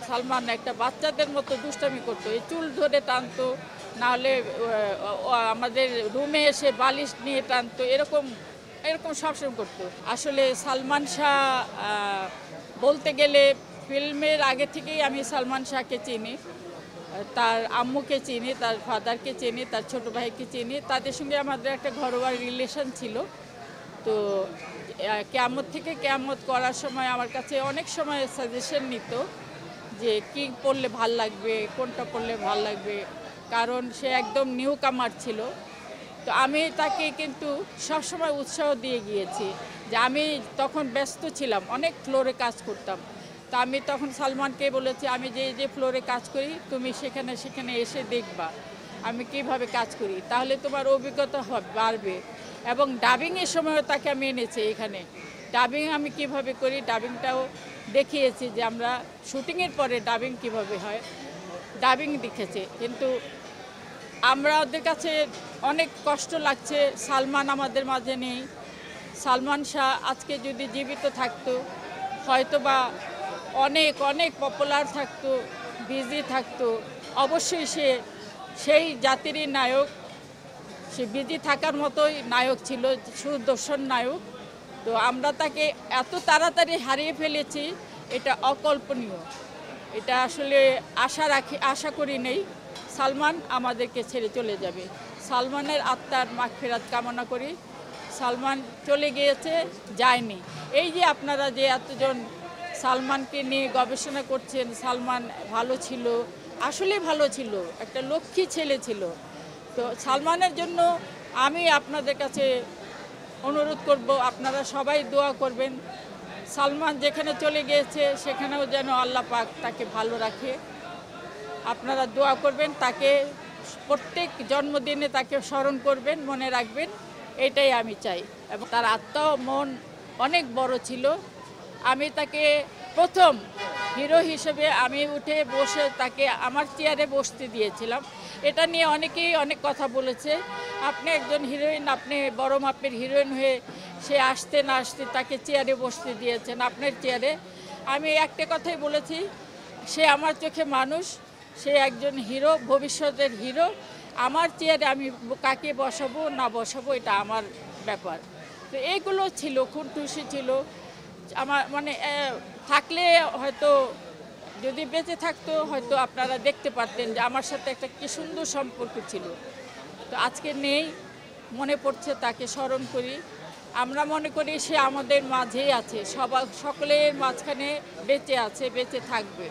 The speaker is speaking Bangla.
সালমান একটা বাচ্চাদের মতো দুষ্টামি করতো, এই চুল ধরে টানতো, নাহলে আমাদের রুমে এসে বালিশ নিয়ে টানতো, এরকম এরকম সবসময় করতো। আসলে সালমান শাহ বলতে গেলে ফিল্মের আগে থেকেই আমি সালমান শাহকে চিনি, তার আম্মুকে চিনি, তার ফাদারকে চিনি, তার ছোট ভাইকে চিনি, তাদের সঙ্গে আমাদের একটা ঘরোয়া রিলেশন ছিল। তো কেয়ামত থেকে কেয়ামত করার সময় আমার কাছে অনেক সময় সাজেশন নিত যে কি পড়লে ভাল লাগবে, কোনটা পড়লে ভাল লাগবে, কারণ সে একদম নিউ কামার ছিল। তো আমি তাকে কিন্তু সবসময় উৎসাহ দিয়ে গিয়েছি যে আমি তখন ব্যস্ত ছিলাম, অনেক ফ্লোরে কাজ করতাম। তা আমি তখন সালমানকে বলেছি আমি যে ফ্লোরে কাজ করি তুমি সেখানে সেখানে এসে দেখবা আমি কিভাবে কাজ করি, তাহলে তোমার অভিজ্ঞতা বাড়বে। এবং ডাবিংয়ের সময়ও তাকে আমি এনেছি এখানে, ডাবিং আমি কিভাবে করি ডাবিংটাও দেখিয়েছি যে আমরা শুটিংয়ের পরে ডাবিং কিভাবে হয়, ডাবিং দেখেছে। কিন্তু আমরা ওদের কাছে অনেক কষ্ট লাগছে সালমান আমাদের মাঝে নেই। সালমান শাহ আজকে যদি জীবিত থাকতো হয়তো বা অনেক অনেক পপুলার থাকতো, বিজি থাকতো, অবশ্যই সে সেই জাতিরই নায়ক, সে বিজি থাকার মতোই নায়ক ছিল, সুদর্শন নায়ক। তো আমরা তাকে এত তাড়াতাড়ি হারিয়ে ফেলেছি, এটা অকল্পনীয়। এটা আসলে আশা করি নেই সালমান আমাদেরকে ছেড়ে চলে যাবে। সালমানের আত্মার মাগফিরাত কামনা করি। সালমান চলে গিয়েছে, যায়নি। এই যে আপনারা যে এতজন সালমানকে নিয়ে গবেষণা করছেন, সালমান ভালো ছিল, আসলে ভালো ছিল, একটা লক্ষ্মী ছেলে ছিল। তো সালমানের জন্য আমি আপনাদের কাছে অনুরোধ করব আপনারা সবাই দোয়া করবেন। সালমান যেখানে চলে গিয়েছে সেখানেও যেন আল্লাহ পাক তাকে ভালো রাখে। আপনারা দোয়া করবেন, তাকে প্রত্যেক জন্মদিনে তাকে স্মরণ করবেন, মনে রাখবেন, এটাই আমি চাই। এবং তার আত্মা মন অনেক বড় ছিল। আমি তাকে প্রথম হিরো হিসেবে আমি উঠে বসে তাকে আমার চেয়ারে বসতে দিয়েছিলাম। এটা নিয়ে অনেকেই অনেক কথা বলেছে, আপনি একজন হিরোইন, আপনি বড় মাপের হিরোইন হয়ে সে আসতে না আসতে তাকে চেয়ারে বসতে দিয়েছেন, আপনার চেয়ারে। আমি একটা কথাই বলেছি, সে আমার চোখে মানুষ, সে একজন হিরো, ভবিষ্যতের হিরো। আমার চেয়ারে আমি কাকে বসাবো না বসাবো এটা আমার ব্যাপার। তো এইগুলো ছিল, খুনটুসি ছিল আমার, মানে থাকলে হয়তো, যদি বেঁচে থাকতো হয়তো আপনারা দেখতে পারতেন যে আমার সাথে একটা কি সুন্দর সম্পর্ক ছিল। তো আজকে নেই, মনে পড়ছে, তাকে স্মরণ করি। আমরা মনে করি সে আমাদের মাঝেই আছে, সকলের মাঝখানে বেঁচে আছে, বেঁচে থাকবে।